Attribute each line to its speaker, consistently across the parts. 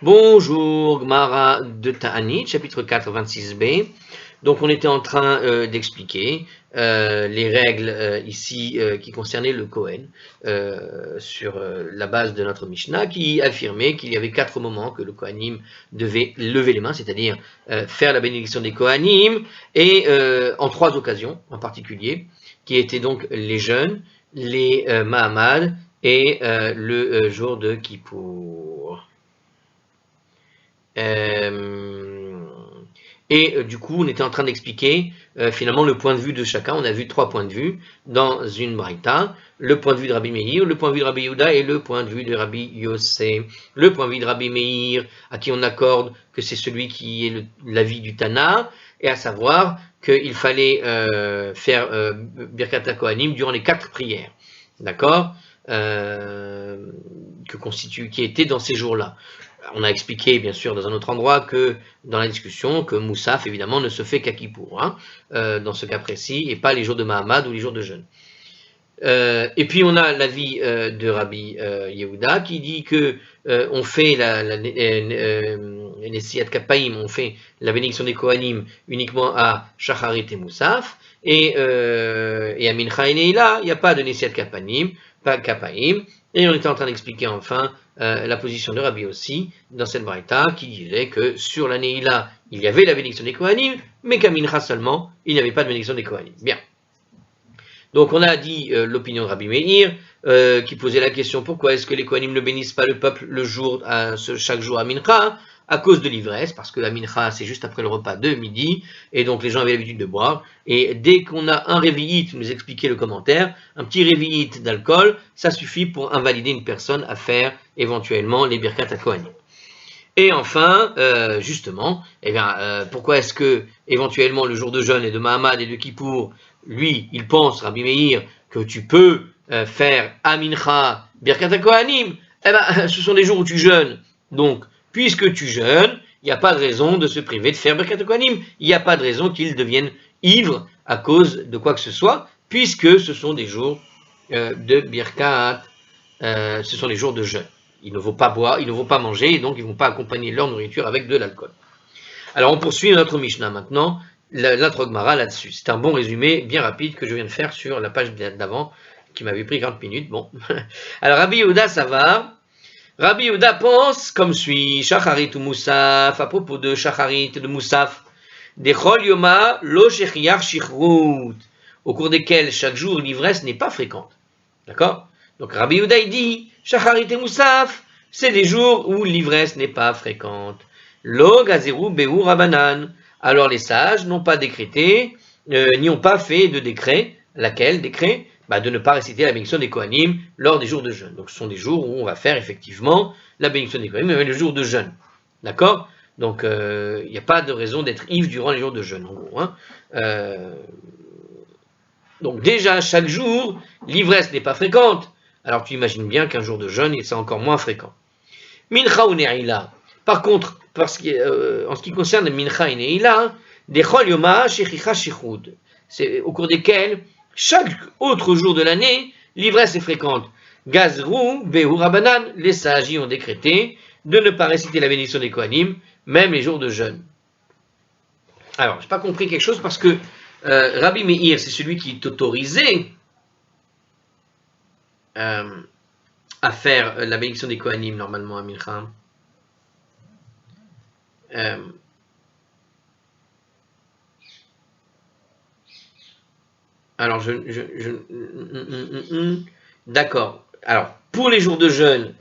Speaker 1: Bonjour, Gmara de Ta'anit, chapitre 4, 26b. Donc, on était en train d'expliquer les règles ici qui concernaient le Kohen sur la base de notre Mishnah qui affirmait qu'il y avait 4 moments que le Kohanim devait lever les mains, c'est-à-dire faire la bénédiction des Kohanim et en 3 occasions en particulier, qui étaient donc les jeûnes, les Mahamad et le jour de Kippour. Du coup, on était en train d'expliquer finalement le point de vue de chacun. On a vu 3 points de vue dans une braïta. Le point de vue de Rabbi Meir, le point de vue de Rabbi Yehuda et le point de vue de Rabbi Yossé. Le point de vue de Rabbi Meir, à qui on accorde que c'est celui qui est l'avis du Tana, et à savoir qu'il fallait faire Birkat HaKohanim durant les 4 prières. D'accord qui étaient dans ces jours-là. On a expliqué, bien sûr, dans un autre endroit, que dans la discussion, que Moussaf, évidemment, ne se fait qu'à Kippour, dans ce cas précis, et pas les jours de Mahamad ou les jours de jeûne. Et puis on a l'avis de Rabbi Yehuda qui dit que on fait Nessiyat Kapaim, on fait la bénédiction des Kohanim uniquement à Shacharit et Moussaf, et à Mincha et Neila, il n'y a pas de Nessiyat Kapaim, pas Kapaim. Et on était en train d'expliquer enfin la position de Rabbi aussi dans cette braïta qui disait que sur la Neila, il y avait la bénédiction des Kohanim, mais qu'à Mincha seulement, il n'y avait pas de bénédiction des Kohanim. Bien. Donc on a dit l'opinion de Rabbi Meir, qui posait la question pourquoi est-ce que les Kohanim ne bénissent pas le peuple chaque jour à Mincha, à cause de l'ivresse, parce que la Mincha c'est juste après le repas de midi, et donc les gens avaient l'habitude de boire, et dès qu'on a un révi'it, nous expliquait le commentaire, un petit révi'it d'alcool, ça suffit pour invalider une personne à faire éventuellement les Birkat HaKohanim. Et enfin, justement, pourquoi est-ce que éventuellement le jour de jeûne et de Mahamad et de Kippour, lui, il pense, Rabbi Meir, que tu peux faire Amincha, Birkat HaKohanim, ce sont des jours où tu jeûnes. Donc, puisque tu jeûnes, il n'y a pas de raison de se priver de faire Birkat HaKohanim. Il n'y a pas de raison qu'ils deviennent ivres à cause de quoi que ce soit, puisque ce sont des jours de Birkat, ce sont des jours de jeûne. Il ne faut pas boire, il ne faut pas manger, et donc ils ne vont pas accompagner leur nourriture avec de l'alcool. Alors on poursuit notre Mishnah maintenant, notre Gemara là-dessus. C'est un bon résumé bien rapide que je viens de faire sur la page d'avant, qui m'avait pris 40 minutes. Bon. Alors Rabbi Yehuda, ça va. Rabbi Yehuda pense comme suit, Shacharit ou Moussaf, à propos de Shacharit et de Moussaf, Dechol Yoma lo Shechiach Shichrut, au cours desquels chaque jour l'ivresse n'est pas fréquente. D'accord? Donc Rabbi Yehuda il dit, Shacharit et Moussaf, c'est des jours où l'ivresse n'est pas fréquente. Lo Gazeru Behu Rabanan. Alors les sages n'ont pas décrété, n'y ont pas fait de décret. Laquelle décret? De ne pas réciter la bénédiction des Kohanim lors des jours de jeûne. Donc ce sont des jours où on va faire effectivement la bénédiction des Kohanim, mais le jour de jeûne. D'accord? Donc il n'y a pas de raison d'être ivre durant les jours de jeûne, en gros. Donc déjà, chaque jour, l'ivresse n'est pas fréquente. Alors tu imagines bien qu'un jour de jeûne, c'est encore moins fréquent. Mincha ou Ne'ila. Par contre, en ce qui concerne Mincha et Ne'ila, Dechol Yoma Shechicha Shichud. C'est au cours desquels, chaque autre jour de l'année, l'ivresse est fréquente. Gazrou, Behu Rabanan, les sages y ont décrété de ne pas réciter la bénédiction des Kohanim, même les jours de jeûne. Alors, je n'ai pas compris quelque chose parce que Rabbi Meir, c'est celui qui est autorisé à faire la bénédiction des Kohanim normalement à Mincha. Alors, d'accord. Alors, pour les jours de jeûne,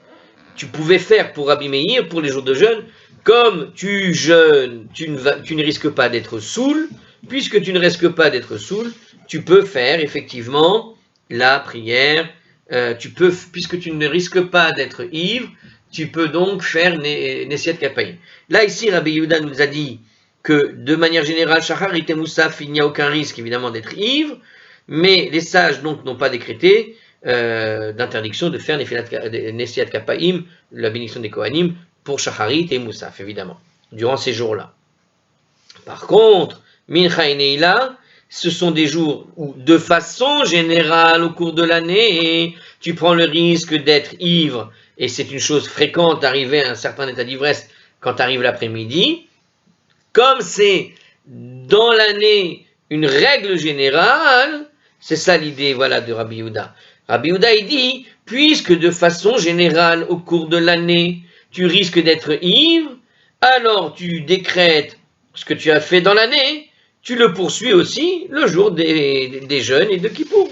Speaker 1: tu pouvais faire pour Rabbi Meir, pour les jours de jeûne, comme tu jeûnes, tu ne risques pas d'être saoul, puisque tu ne risques pas d'être saoul, tu peux faire effectivement la prière, puisque tu ne risques pas d'être ivre, tu peux donc faire Nessiyat Kapaim. Là, ici, Rabbi Yehuda nous a dit que, de manière générale, Shacharit et Moussaf, il n'y a aucun risque, évidemment, d'être ivre, mais les sages, donc, n'ont pas décrété d'interdiction de faire Nessiyat Kapaim, la bénédiction des Kohanim, pour Shacharit et Moussaf, évidemment, durant ces jours-là. Par contre, Mincha et Neila, ce sont des jours où, de façon générale, au cours de l'année, tu prends le risque d'être ivre, et c'est une chose fréquente d'arriver à un certain état d'ivresse quand arrive l'après-midi. Comme c'est dans l'année une règle générale, c'est ça l'idée, voilà, de Rabbi Yehuda. Rabbi Yehuda, il dit, puisque de façon générale, au cours de l'année, tu risques d'être ivre, alors tu décrètes ce que tu as fait dans l'année, tu le poursuis aussi le jour des jeûnes et de Kippour.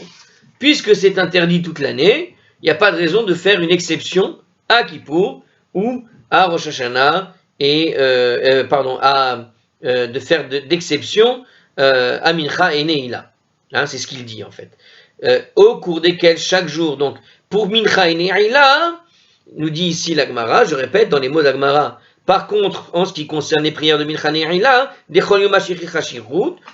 Speaker 1: Puisque c'est interdit toute l'année, il n'y a pas de raison de faire une exception à Kippour ou à Rosh Hashanah et de faire d'exception à Mincha et Neila. Hein, c'est ce qu'il dit en fait. Au cours desquels chaque jour, donc pour Mincha et Neila, nous dit ici l'Agmara, je répète dans les mots d'Agmara. Par contre, en ce qui concerne les prières de Mincha et Neila,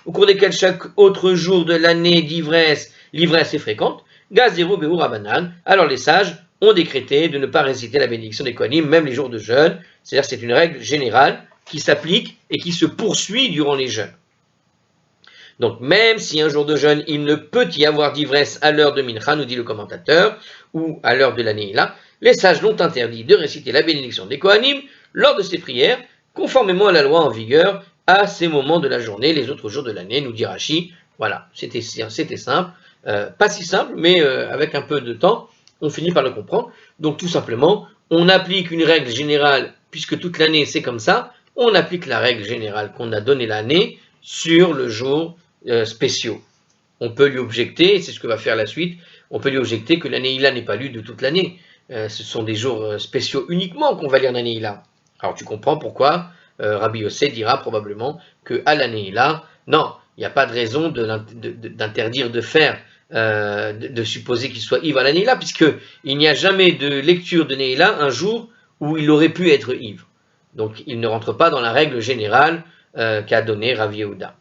Speaker 1: au cours desquels chaque autre jour de l'année l'ivresse est fréquente, Gazero Beur Rabanan, alors les sages ont décrété de ne pas réciter la bénédiction des Kohanim, même les jours de jeûne. C'est-à-dire c'est une règle générale qui s'applique et qui se poursuit durant les jeûnes. Donc même si un jour de jeûne, il ne peut y avoir d'ivresse à l'heure de Mincha, nous dit le commentateur, ou à l'heure de l'année là, les sages l'ont interdit de réciter la bénédiction des Kohanim lors de ces prières, conformément à la loi en vigueur à ces moments de la journée, les autres jours de l'année, nous dit Rashi. Voilà, c'était simple, pas si simple, mais avec un peu de temps, on finit par le comprendre. Donc tout simplement, on applique une règle générale, puisque toute l'année c'est comme ça, on applique la règle générale qu'on a donnée l'année sur le jour spéciaux. On peut lui objecter, c'est ce que va faire la suite, on peut lui objecter que l'année Ila n'est pas lue de toute l'année. Ce sont des jours spéciaux uniquement qu'on va lire l'année Ila. Alors tu comprends pourquoi Rabbi Yossé dira probablement qu'à l'année Ila, non, il n'y a pas de raison d'interdire de faire, de supposer qu'il soit ivre à l'année Ila, puisqu'il n'y a jamais de lecture de Neila un jour où il aurait pu être ivre. Donc il ne rentre pas dans la règle générale qu'a donnée Rabbi Yehuda.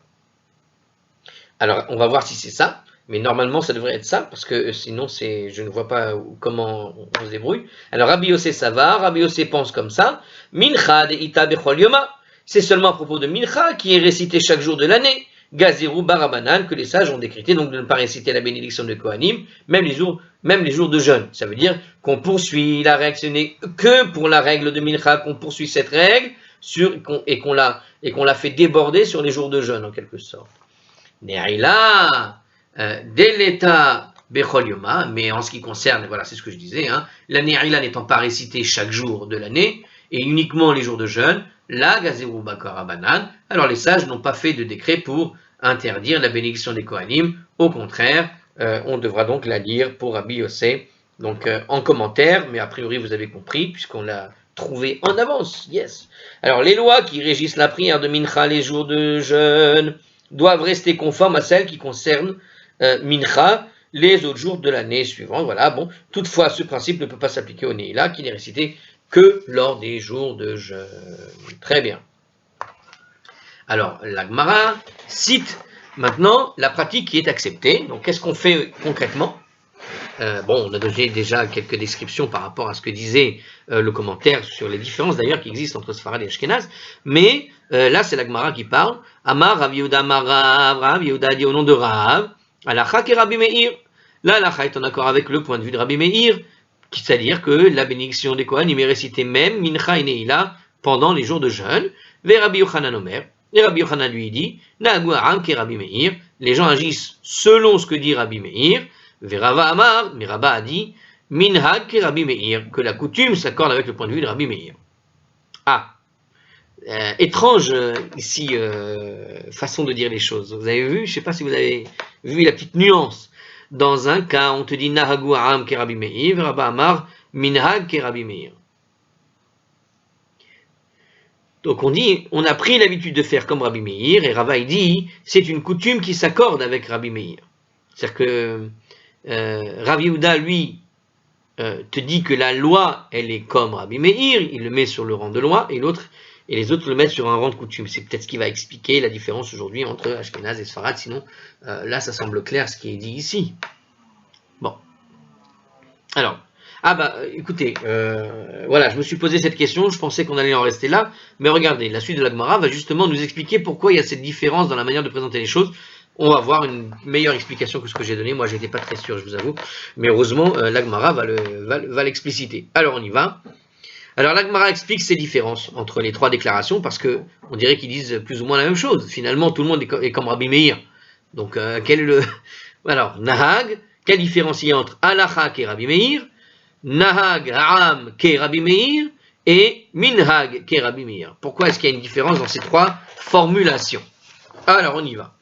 Speaker 1: Alors on va voir si c'est ça, mais normalement ça devrait être ça, parce que sinon je ne vois pas comment on se débrouille. Alors Rabbi Yossé ça va, Rabbi Yossé pense comme ça, Mincha de Ita Bechol Yoma, c'est seulement à propos de Mincha qui est récité chaque jour de l'année, Gazeru Barabanan, que les sages ont décrété donc de ne pas réciter la bénédiction de Kohanim, même les jours de jeûne. Ça veut dire qu'on poursuit la règle, ce n'est que pour la règle de Mincha qu'on poursuit cette règle et qu'on l'a fait déborder sur les jours de jeûne en quelque sorte. Ne'ila, dès l'état Bechol Yoma, mais en ce qui concerne, voilà, c'est ce que je disais, hein, la Ne'ila n'étant pas récitée chaque jour de l'année, et uniquement les jours de jeûne, la Gazeru Bakarabanan, alors les sages n'ont pas fait de décret pour interdire la bénédiction des Kohanim, au contraire, on devra donc la lire pour Rabbi Yossé, donc en commentaire, mais a priori vous avez compris, puisqu'on l'a trouvé en avance, yes. Alors les lois qui régissent la prière de Mincha les jours de jeûne, doivent rester conformes à celles qui concernent Mincha les autres jours de l'année suivante. Voilà, bon. Toutefois, ce principe ne peut pas s'appliquer au Neila, qui n'est récité que lors des jours de jeûne. Très bien. Alors, l'Agmara cite maintenant la pratique qui est acceptée. Donc, qu'est-ce qu'on fait concrètement ? On a donné déjà quelques descriptions par rapport à ce que disait le commentaire sur les différences d'ailleurs qui existent entre Sfarad et Ashkenaz, mais là c'est la Gemara qui parle. Amar Rav Yehuda Amar Rav Yehuda dit au nom de Rav, Alacha ke Rabbi Meir. Là, Alacha est en accord avec le point de vue de Rabbi Meir, c'est-à-dire que la bénédiction des Kohanim est récitée même Mincha et Neila pendant les jours de jeûne. Ve Rabbi Yochanan Omer, et Rabbi Yochanan lui dit, Na'agu Ha'am ke Rabbi Meir. Les gens agissent selon ce que dit Rabbi Meir. Verava Amar, mais Rabba a dit, Minhag ke Rabbi Meir, que la coutume s'accorde avec le point de vue de Rabbi Meir. Ah, étrange ici, façon de dire les choses. Vous avez vu, je ne sais pas si vous avez vu la petite nuance. Dans un cas, on te dit Nahagu Aram ke Rabbi Meir, Verava Amar, Minhag ke Rabbi Meir. Donc on a pris l'habitude de faire comme Rabbi Meir, et Rava il dit, c'est une coutume qui s'accorde avec Rabbi Meir. C'est-à-dire que Rabbi Yehuda, lui, te dit que la loi, elle est comme Rabbi Meir, il le met sur le rang de loi, et les autres le mettent sur un rang de coutume. C'est peut-être ce qui va expliquer la différence aujourd'hui entre Ashkenaz et Sfarad, sinon là ça semble clair ce qui est dit ici. Bon. Alors, écoutez, voilà, je me suis posé cette question, je pensais qu'on allait en rester là, mais regardez, la suite de la Gemara va justement nous expliquer pourquoi il y a cette différence dans la manière de présenter les choses. on va voir une meilleure explication que ce que j'ai donné. Moi, j'étais pas très sûr, je vous avoue. Mais heureusement, l'Agmara va l'expliciter. Alors, on y va. Alors, l'Agmara explique ces différences entre les trois déclarations parce que on dirait qu'ils disent plus ou moins la même chose. Finalement, tout le monde est comme Rabbi Meir. Donc, quel est le... Alors, Nahag, quelle différence il y a entre Halacha qui est Rabbi Meir, Nahag Ha'am qui est Rabbi Meir, et Minhag qui est Rabbi Meir? Pourquoi est-ce qu'il y a une différence dans ces trois formulations? Alors, on y va.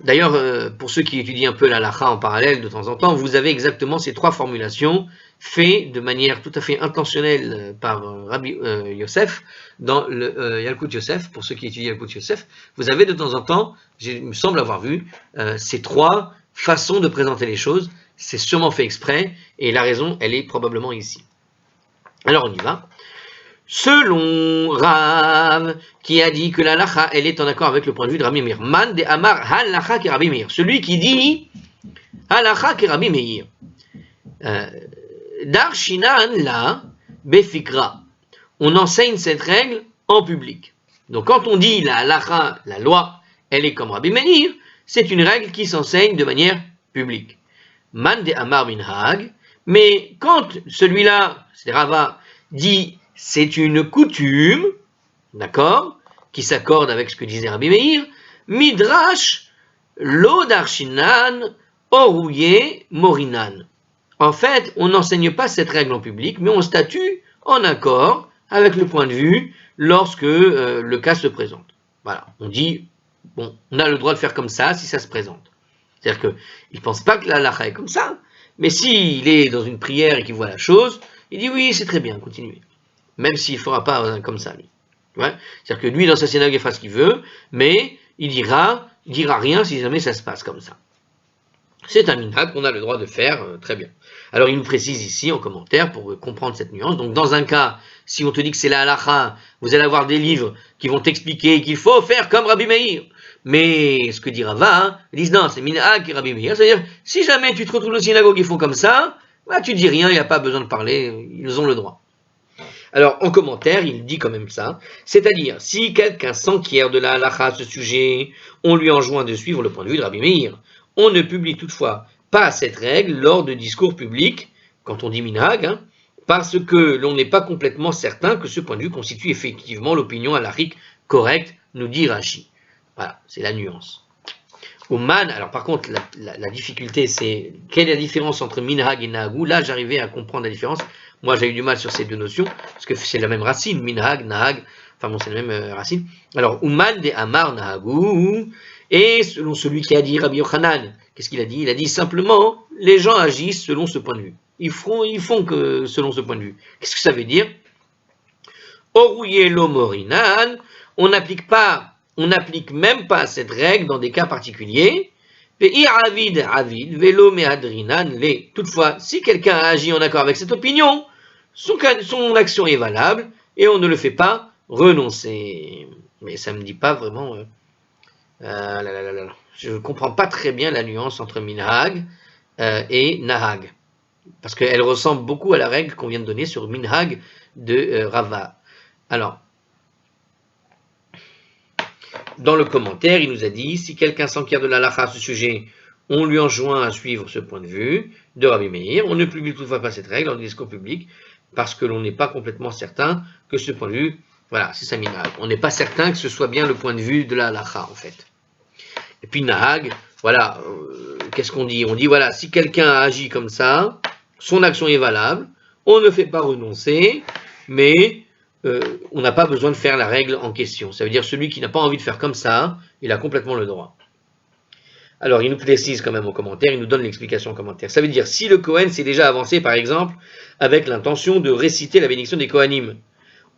Speaker 1: D'ailleurs, pour ceux qui étudient un peu l'Halacha en parallèle de temps en temps, vous avez exactement ces trois formulations faites de manière tout à fait intentionnelle par Rabbi Yosef dans le Yalkut Yosef. Pour ceux qui étudient Yalkut Yosef, vous avez de temps en temps, il me semble avoir vu, ces trois façons de présenter les choses. C'est sûrement fait exprès, et la raison, elle est probablement ici. Alors on y va. Selon Rav, qui a dit que la lacha, elle est en accord avec le point de vue de Rabbi Meir. Man de Amar halacha ki Rabbi Meir. Celui qui dit halacha ki Rabbi Meir. Darshinan la befikra. On enseigne cette règle en public. Donc quand on dit la halacha, la loi, elle est comme Rabbi Meir, c'est une règle qui s'enseigne de manière publique. Man de Amar minhag. Mais quand celui-là, c'est Rava, dit c'est une coutume, d'accord, qui s'accorde avec ce que disait Rabbi Meir, Midrash lo darshinan orouye morinan. En fait, on n'enseigne pas cette règle en public, mais on statue en accord avec le point de vue lorsque le cas se présente. Voilà, on dit, bon, on a le droit de faire comme ça si ça se présente. C'est-à-dire qu'il ne pense pas que la halakha est comme ça, mais s'il est dans une prière et qu'il voit la chose, il dit oui, c'est très bien, continuez. Même s'il ne fera pas comme ça, lui. Ouais. C'est-à-dire que lui, dans sa synagogue, il fera ce qu'il veut, mais il dira rien si jamais ça se passe comme ça. C'est un minhag qu'on a le droit de faire, très bien. Alors, il nous précise ici, en commentaire, pour comprendre cette nuance. Donc, dans un cas, si on te dit que c'est la halakha, vous allez avoir des livres qui vont t'expliquer qu'il faut faire comme Rabbi Meir. Mais, ce que dit Rava, ils disent non, c'est minhag qui Rabbi Meir. C'est-à-dire, si jamais tu te retrouves dans une synagogue, ils font comme ça, bah, tu dis rien, il n'y a pas besoin de parler, ils ont le droit. Alors, en commentaire, il dit quand même ça, c'est-à-dire, si quelqu'un s'enquiert de la halakha à ce sujet, on lui enjoint de suivre le point de vue de Rabbi Meir. On ne publie toutefois pas cette règle lors de discours publics, quand on dit minhag, parce que l'on n'est pas complètement certain que ce point de vue constitue effectivement l'opinion halachique correcte, nous dit Rashi. Voilà, c'est la nuance. Ouman, alors par contre, la difficulté, c'est quelle est la différence entre minhag et nahagou? Là, j'arrivais à comprendre la différence. Moi, j'ai eu du mal sur ces deux notions, parce que c'est la même racine, minhag, nahag, enfin bon, c'est la même racine. Alors, Ouman de Amar nahagou, et selon celui qui a dit Rabbi Yochanan, qu'est-ce qu'il a dit? Il a dit simplement, les gens agissent selon ce point de vue. Ils font que selon ce point de vue. Qu'est-ce que ça veut dire? Orouye lo morinan, on n'applique même pas cette règle dans des cas particuliers. Toutefois, si quelqu'un agit en accord avec cette opinion, son action est valable et on ne le fait pas renoncer. Mais ça ne me dit pas vraiment... Je ne comprends pas très bien la nuance entre minhag et nahag. Parce qu'elle ressemble beaucoup à la règle qu'on vient de donner sur minhag de Rava. Alors, dans le commentaire, il nous a dit, si quelqu'un s'enquiert de la halakha à ce sujet, on lui enjoint à suivre ce point de vue de Rabbi Meir. On ne publie toutefois pas cette règle dans le discours public, parce que l'on n'est pas complètement certain que ce point de vue, voilà, c'est ça minhag. On n'est pas certain que ce soit bien le point de vue de la halakha, en fait. Et puis nahag, voilà, qu'est-ce qu'on dit? On dit, voilà, si quelqu'un agit comme ça, son action est valable, on ne fait pas renoncer, mais on n'a pas besoin de faire la règle en question. Ça veut dire celui qui n'a pas envie de faire comme ça, il a complètement le droit. Alors, il nous précise quand même en commentaire, il nous donne l'explication en commentaire. Ça veut dire, si le Kohen s'est déjà avancé, par exemple, avec l'intention de réciter la bénédiction des Kohanim,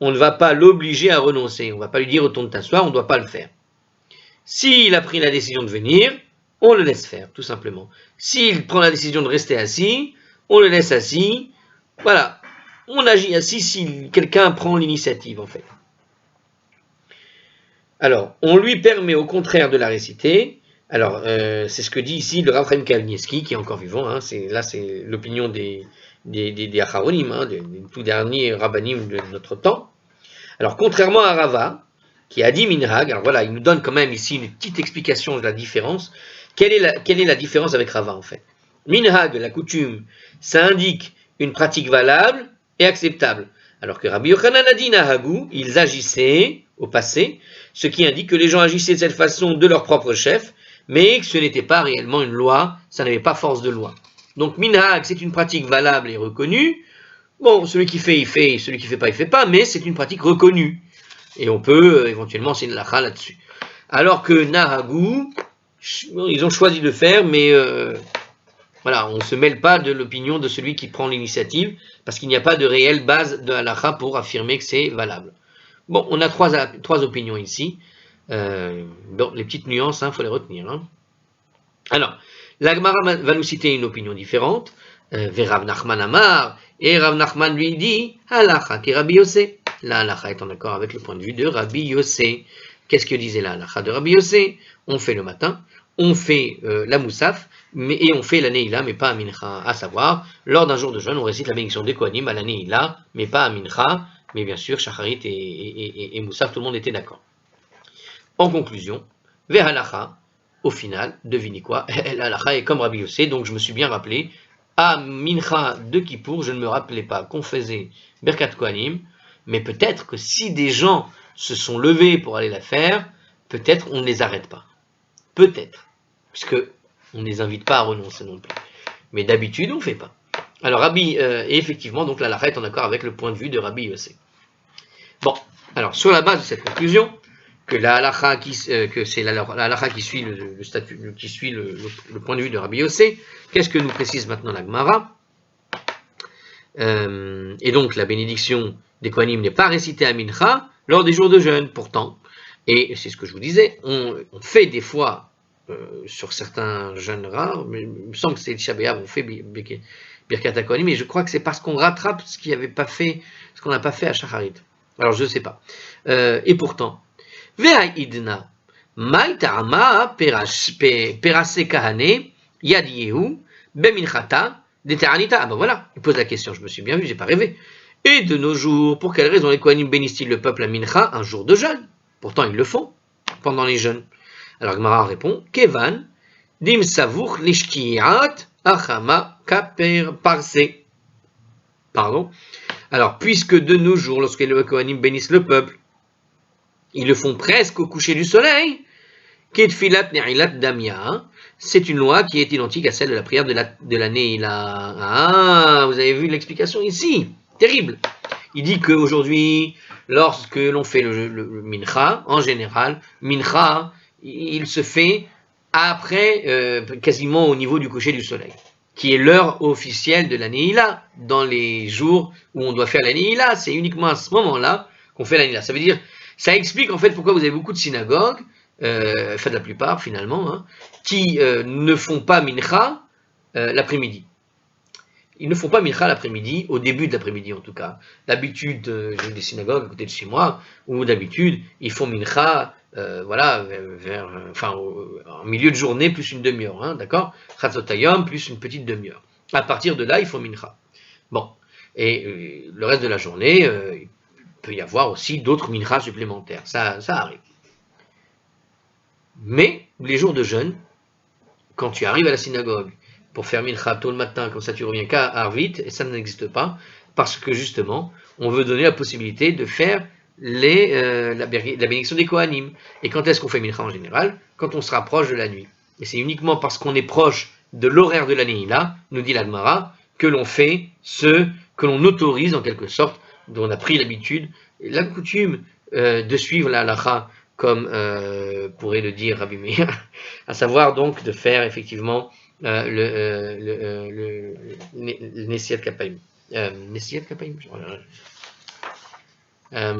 Speaker 1: on ne va pas l'obliger à renoncer. On ne va pas lui dire, retourne t'asseoir, on ne doit pas le faire. S'il a pris la décision de venir, on le laisse faire, tout simplement. S'il prend la décision de rester assis, on le laisse assis. Voilà. On agit assis si quelqu'un prend l'initiative, en fait. Alors, on lui permet au contraire de la réciter. Alors, c'est ce que dit ici le Rav Chaim Kanievski, qui est encore vivant. Là, c'est l'opinion des Acharonim, des tout derniers rabbanim de notre temps. Alors, contrairement à Rava, qui a dit minhag. Alors voilà, il nous donne quand même ici une petite explication de la différence. Quelle est la différence avec Rava en fait? Minhag, la coutume, ça indique une pratique valable et acceptable. Alors que Rabbi Yochanan a dit nahagu, ils agissaient au passé, ce qui indique que les gens agissaient de cette façon de leur propre chef, mais que ce n'était pas réellement une loi, ça n'avait pas force de loi. Donc minhag, c'est une pratique valable et reconnue. Bon, celui qui fait, il fait, celui qui fait pas, il fait pas, mais c'est une pratique reconnue. Et on peut éventuellement enseigner une lacha là-dessus. Alors que nahagu, ils ont choisi de faire, mais voilà, on ne se mêle pas de l'opinion de celui qui prend l'initiative, parce qu'il n'y a pas de réelle base de halakha pour affirmer que c'est valable. Bon, on a trois opinions ici. Bon, les petites nuances, il faut les retenir. Hein. Alors, la Gemara va nous citer une opinion différente. Rav Nachman Amar, et Rav Nachman lui dit halakha qui Rabbi Yossé. La halakha est en accord avec le point de vue de Rabbi Yossé. Qu'est-ce que disait la halakha de Rabbi Yossé? On fait le matin, on fait la moussaf, et on fait la neila, mais pas à mincha. À savoir, lors d'un jour de jeûne, on récite la bénédiction des kohanim à la neila, mais pas à mincha. Mais bien sûr, shacharit et moussaf, tout le monde était d'accord. En conclusion, Vehalacha, au final, devinez quoi? L'alacha est comme Rabbi Yossé, donc je me suis bien rappelé. À Mincha de Kippour, je ne me rappelais pas qu'on faisait Birkat Kohanim, mais peut-être que si des gens se sont levés pour aller la faire, peut-être on ne les arrête pas. Peut-être, puisque on ne les invite pas à renoncer non plus. Mais d'habitude, on ne fait pas. Alors, et effectivement, donc l'alacha est en accord avec le point de vue de Rabbi Yossé. Bon, alors sur la base de cette conclusion, que la halakha que c'est la halakha qui suit le statut, qui suit le point de vue de Rabbi Yossé, qu'est-ce que nous précise maintenant la Gemara? Et donc la bénédiction des Kohanim n'est pas récitée à Mincha lors des jours de jeûne, pourtant. Et c'est ce que je vous disais, on fait des fois sur certains jeûnes rares, mais il me semble que c'est le Shabbat, on fait Birkat Kohanim, mais je crois que c'est parce qu'on rattrape ce qu'on n'a pas fait à Shacharit. Alors je ne sais pas. Et pourtant, Ve'aidna, Mai ta'ama perase kahane yad yehu beminchata de ta'anita. Ah ben voilà, il pose la question, je me suis bien vu, j'ai pas rêvé. Et de nos jours, pour quelle raison les Kohanim bénissent-ils le peuple à mincha un jour de jeûne? Pourtant ils le font pendant les jeûnes. Alors Gemara répond, Kevan dim savur lishkiat achama kaper parse. Pardon. Alors, puisque de nos jours, lorsque les Kohanim bénissent le peuple, ils le font presque au coucher du soleil, Ketfilat Ne'ilat Damia, c'est une loi qui est identique à celle de la prière de la Neila. Ah, vous avez vu l'explication ici? Terrible. Il dit qu'aujourd'hui, lorsque l'on fait le mincha, en général, mincha, il se fait après, quasiment au niveau du coucher du soleil, qui est l'heure officielle de la Neila. Dans les jours où on doit faire la Neila, c'est uniquement à ce moment-là qu'on fait la Neila. Ça veut dire, ça explique en fait pourquoi vous avez beaucoup de synagogues, enfin de la plupart finalement, hein, qui ne font pas mincha l'après-midi. Ils ne font pas mincha l'après-midi, au début de l'après-midi en tout cas. D'habitude, j'ai des synagogues à côté de chez moi, où d'habitude, ils font mincha, voilà, en milieu de journée, plus une demi-heure, hein, d'accord? Chatzotayom, plus une petite demi-heure. À partir de là, ils font mincha. Bon, et le reste de la journée, il peut y avoir aussi d'autres minchas supplémentaires, ça arrive. Mais, les jours de jeûne, quand tu arrives à la synagogue, pour faire mincha tôt le matin, comme ça tu reviens qu'à Arvit, et ça n'existe pas, parce que justement, on veut donner la possibilité de faire la bénédiction des Kohanim. Et quand est-ce qu'on fait mincha en général? Quand on se rapproche de la nuit. Et c'est uniquement parce qu'on est proche de l'horaire de la Neila, nous dit la Gemara, que l'on fait ce que l'on autorise en quelque sorte, dont on a pris l'habitude, la coutume de suivre la halakha, comme pourrait le dire Rabbi Meir, à savoir donc de faire effectivement le Nesiat Kapayim. Nesiat Kapayim. Alors,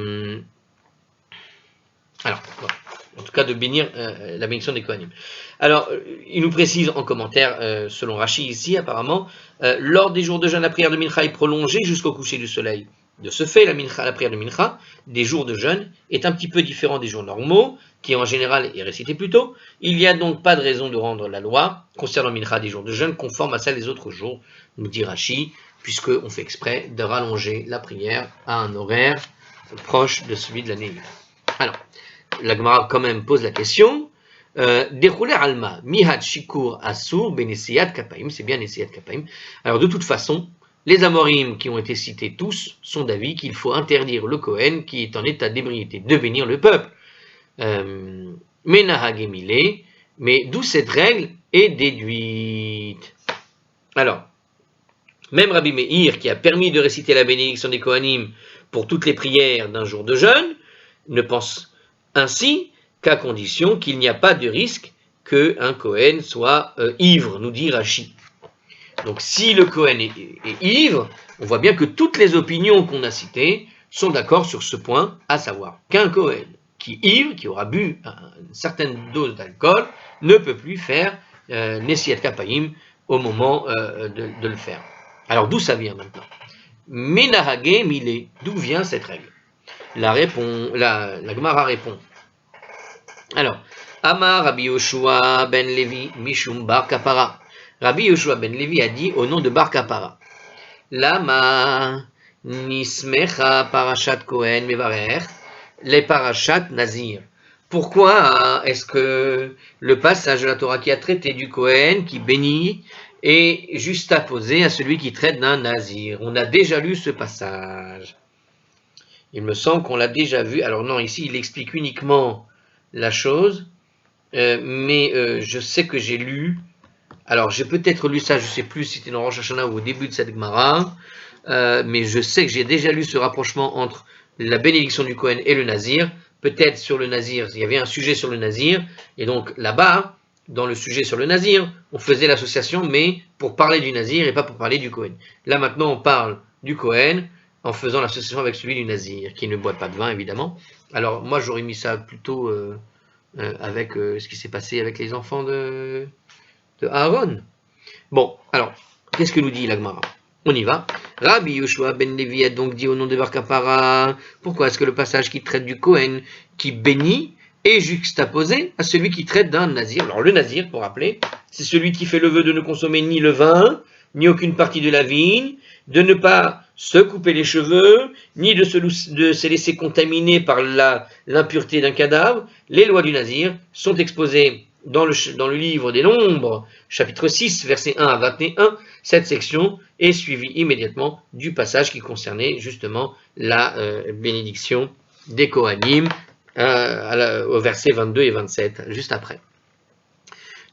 Speaker 1: voilà. En tout cas de bénir la bénédiction des Kohanim. Alors, il nous précise en commentaire, selon Rashi ici apparemment, lors des jours de jeûne, la prière de Mincha est prolongée jusqu'au coucher du soleil. De ce fait, la prière de Mincha, des jours de jeûne, est un petit peu différent des jours normaux, qui en général est récité plus tôt. Il n'y a donc pas de raison de rendre la loi concernant Mincha des jours de jeûne conforme à celle des autres jours, nous dit Rashi, puisqu'on fait exprès de rallonger la prière à un horaire proche de celui de la Neila. Alors, la Gemara quand même pose la question. Dérouler alma, mihat shikur asur benesiyat kapaim, c'est bien nesiyat kapaim. Alors de toute façon, les Amorim qui ont été cités tous sont d'avis qu'il faut interdire le Kohen qui est en état d'ébriété de bénir le peuple. Menahagemile, mais d'où cette règle est déduite. Alors, même Rabbi Meir, qui a permis de réciter la bénédiction des Kohanim pour toutes les prières d'un jour de jeûne, ne pense ainsi qu'à condition qu'il n'y a pas de risque qu'un Kohen soit ivre, nous dit Rashi. Donc si le Kohen est ivre, on voit bien que toutes les opinions qu'on a citées sont d'accord sur ce point, à savoir qu'un Kohen qui ivre, qui aura bu une certaine dose d'alcool, ne peut plus faire Nesiyat Kapayim au moment de le faire. Alors d'où ça vient maintenant? Menahage Mile, d'où vient cette règle? La Gemara répond. Alors, Amar Rabbi Yoshua ben Levi Mishum Bar Kapara. Rabbi Yoshua ben Levi a dit au nom de Bar Kapara. Lama Nismecha Parashat Kohen Mevarer, les Parashat Nazir. Pourquoi est-ce que le passage de la Torah qui a traité du Kohen qui bénit est juxtaposé à celui qui traite d'un Nazir? On a déjà lu ce passage. Il me semble qu'on l'a déjà vu. Alors non, ici il explique uniquement la chose, mais je sais que j'ai lu. Alors j'ai peut-être lu ça, je ne sais plus si c'était dans Rosh Hashanah ou au début de cette Gemara, mais je sais que j'ai déjà lu ce rapprochement entre la bénédiction du Kohen et le Nazir. Peut-être sur le Nazir, il y avait un sujet sur le Nazir, et donc là-bas, dans le sujet sur le Nazir, on faisait l'association, mais pour parler du Nazir et pas pour parler du Kohen. Là maintenant, on parle du Kohen en faisant l'association avec celui du Nazir, qui ne boit pas de vin évidemment. Alors moi j'aurais mis ça plutôt avec ce qui s'est passé avec les enfants de Aaron. Bon, alors, qu'est-ce que nous dit la Gemara? On y va. Rabbi Yoshua ben Levi a donc dit au nom de Bar Kapara, pourquoi est-ce que le passage qui traite du Kohen qui bénit est juxtaposé à celui qui traite d'un Nazir? Alors le Nazir, pour rappeler, c'est celui qui fait le vœu de ne consommer ni le vin, ni aucune partie de la vigne, de ne pas se couper les cheveux, ni de se laisser contaminer par l'impureté d'un cadavre. Les lois du Nazir sont exposées dans le livre des Nombres, chapitre 6, versets 1 à 21, cette section est suivie immédiatement du passage qui concernait justement la bénédiction des Kohanim au verset 22 et 27, juste après.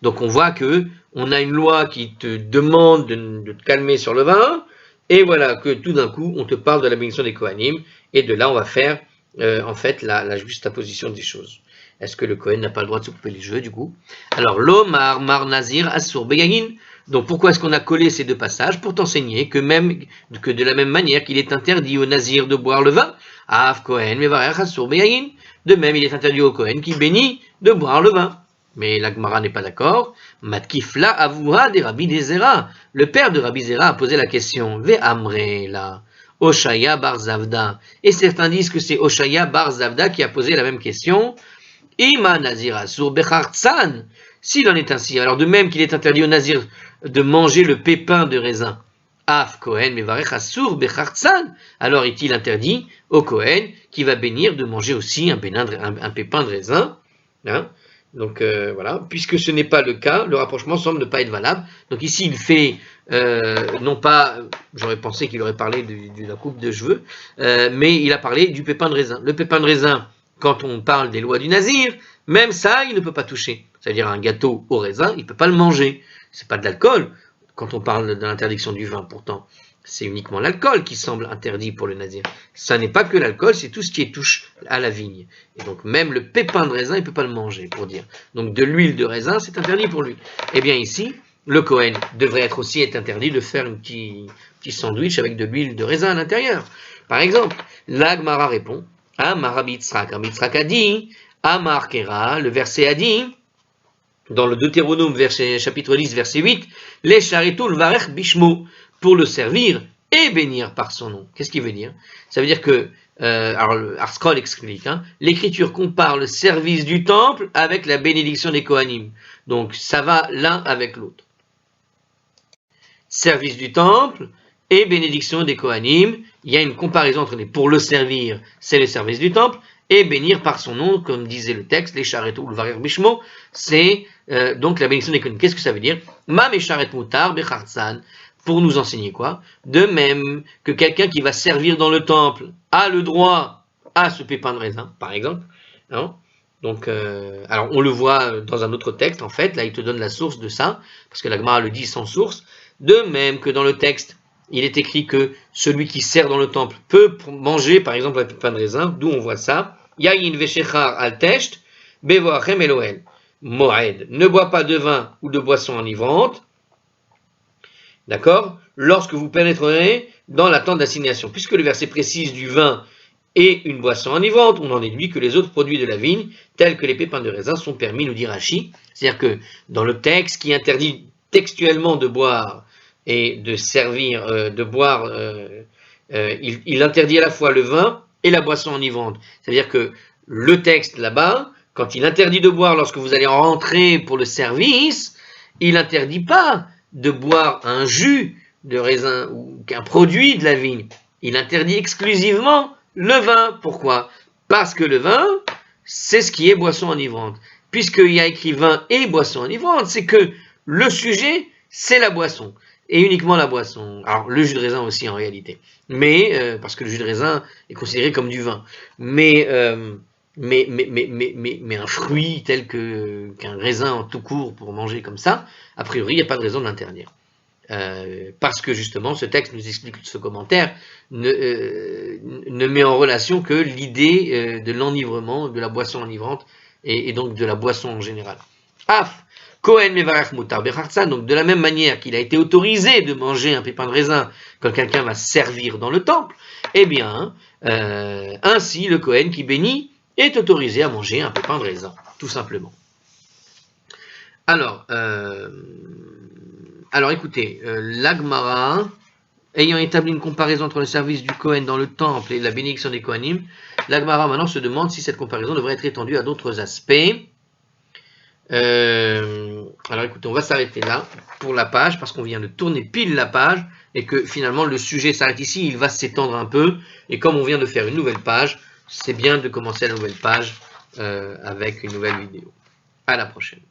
Speaker 1: Donc on voit que on a une loi qui te demande de te calmer sur le vin, et voilà que tout d'un coup on te parle de la bénédiction des Kohanim, et de là on va faire en fait la juxtaposition des choses. Est-ce que le Kohen n'a pas le droit de se couper les cheveux du coup? Alors, l'Omar Mar Nazir Assur Begayin. Donc, pourquoi est-ce qu'on a collé ces deux passages? Pour t'enseigner que de la même manière qu'il est interdit au Nazir de boire le vin, Av Kohen Mevarech Assur Begayin. De même, il est interdit au Kohen qui bénit de boire le vin. Mais la Gemara n'est pas d'accord. Matkifla Avouha de Rabbi Dezera. Le père de Rabbi Zera a posé la question. Ve Amre la. Oshaya Bar Zavda. Et certains disent que c'est Oshaya Bar Zavda qui a posé la même question. Ima Nazir Asur Bechartzan. S'il en est ainsi, alors de même qu'il est interdit au Nazir de manger le pépin de raisin, Af Kohen Mevarech Asur Bechartzan, alors est-il interdit au Kohen qui va bénir de manger aussi un pépin de raisin, hein? Donc voilà, puisque ce n'est pas le cas, le rapprochement semble ne pas être valable. Donc ici il fait, non pas, j'aurais pensé qu'il aurait parlé de la coupe de cheveux, mais il a parlé du pépin de raisin. Le pépin de raisin, quand on parle des lois du Nazir, même ça, il ne peut pas toucher. C'est-à-dire un gâteau au raisin, il ne peut pas le manger. C'est pas de l'alcool. Quand on parle de l'interdiction du vin, pourtant, c'est uniquement l'alcool qui semble interdit pour le Nazir. Ça n'est pas que l'alcool, c'est tout ce qui touche à la vigne. Et donc même le pépin de raisin, il ne peut pas le manger, pour dire. Donc de l'huile de raisin, c'est interdit pour lui. Eh bien ici, le Kohen devrait aussi être interdit de faire un petit sandwich avec de l'huile de raisin à l'intérieur. Par exemple, la Gemara répond, Amar Rabbi Yitzhak a dit, Amar Kera, le verset a dit, dans le Deutéronome, chapitre 10, verset 8, les charitul varech bishmo, pour le servir et bénir par son nom. Qu'est-ce qu'il veut dire? Ça veut dire que, alors le Arskol explique, l'écriture compare le service du temple avec la bénédiction des Kohanim. Donc ça va l'un avec l'autre. Service du temple et bénédiction des Kohanim, il y a une comparaison entre les pour le servir, c'est le service du temple, et bénir par son nom, comme disait le texte, les charrettes ou le varir bishmo, c'est donc la bénédiction des Kohanim. Qu'est-ce que ça veut dire? Ma mesharet mutar bechartzan, pour nous enseigner quoi? De même que quelqu'un qui va servir dans le temple a le droit à ce pépin de raisin, par exemple. Hein? Donc, alors on le voit dans un autre texte, en fait, là il te donne la source de ça, parce que la Gemara le dit sans source. De même que dans le texte, il est écrit que celui qui sert dans le temple peut manger, par exemple, un pépin de raisin, d'où on voit ça. Yayin veshechar al tesht, bevoachem eloel. Moed, ne bois pas de vin ou de boisson enivrante, d'accord, lorsque vous pénétrerez dans la tente d'assignation. Puisque le verset précise du vin et une boisson enivrante, on en déduit que les autres produits de la vigne, tels que les pépins de raisin, sont permis, nous dit Rashi. C'est-à-dire que dans le texte qui interdit textuellement de boire et de servir, de boire, il interdit à la fois le vin et la boisson enivrante. C'est-à-dire que le texte là-bas, quand il interdit de boire lorsque vous allez rentrer pour le service, il n'interdit pas de boire un jus de raisin ou qu'un produit de la vigne. Il interdit exclusivement le vin. Pourquoi? Parce que le vin, c'est ce qui est boisson enivrante. Puisqu'il y a écrit vin et boisson enivrante, c'est que le sujet, c'est la boisson. Et uniquement la boisson. Alors, le jus de raisin aussi, en réalité. Mais, parce que le jus de raisin est considéré comme du vin. Mais un fruit tel qu'un raisin en tout court pour manger comme ça, a priori, il n'y a pas de raison de l'interdire. Parce que justement, ce texte nous explique, ce commentaire ne met en relation que l'idée de l'enivrement, de la boisson enivrante, et donc de la boisson en général. Af, Kohen mevarach mutar bechartzan, donc de la même manière qu'il a été autorisé de manger un pépin de raisin quand quelqu'un va servir dans le temple, eh bien, ainsi le Kohen qui bénit est autorisé à manger un pépin de raisin, tout simplement. Alors écoutez, l'Agmara, ayant établi une comparaison entre le service du Kohen dans le temple et la bénédiction des Kohanim, l'Agmara maintenant se demande si cette comparaison devrait être étendue à d'autres aspects. Alors écoutez, on va s'arrêter là pour la page, parce qu'on vient de tourner pile la page, et que finalement le sujet s'arrête ici, il va s'étendre un peu, et comme on vient de faire une nouvelle page, c'est bien de commencer la nouvelle page avec une nouvelle vidéo. À la prochaine.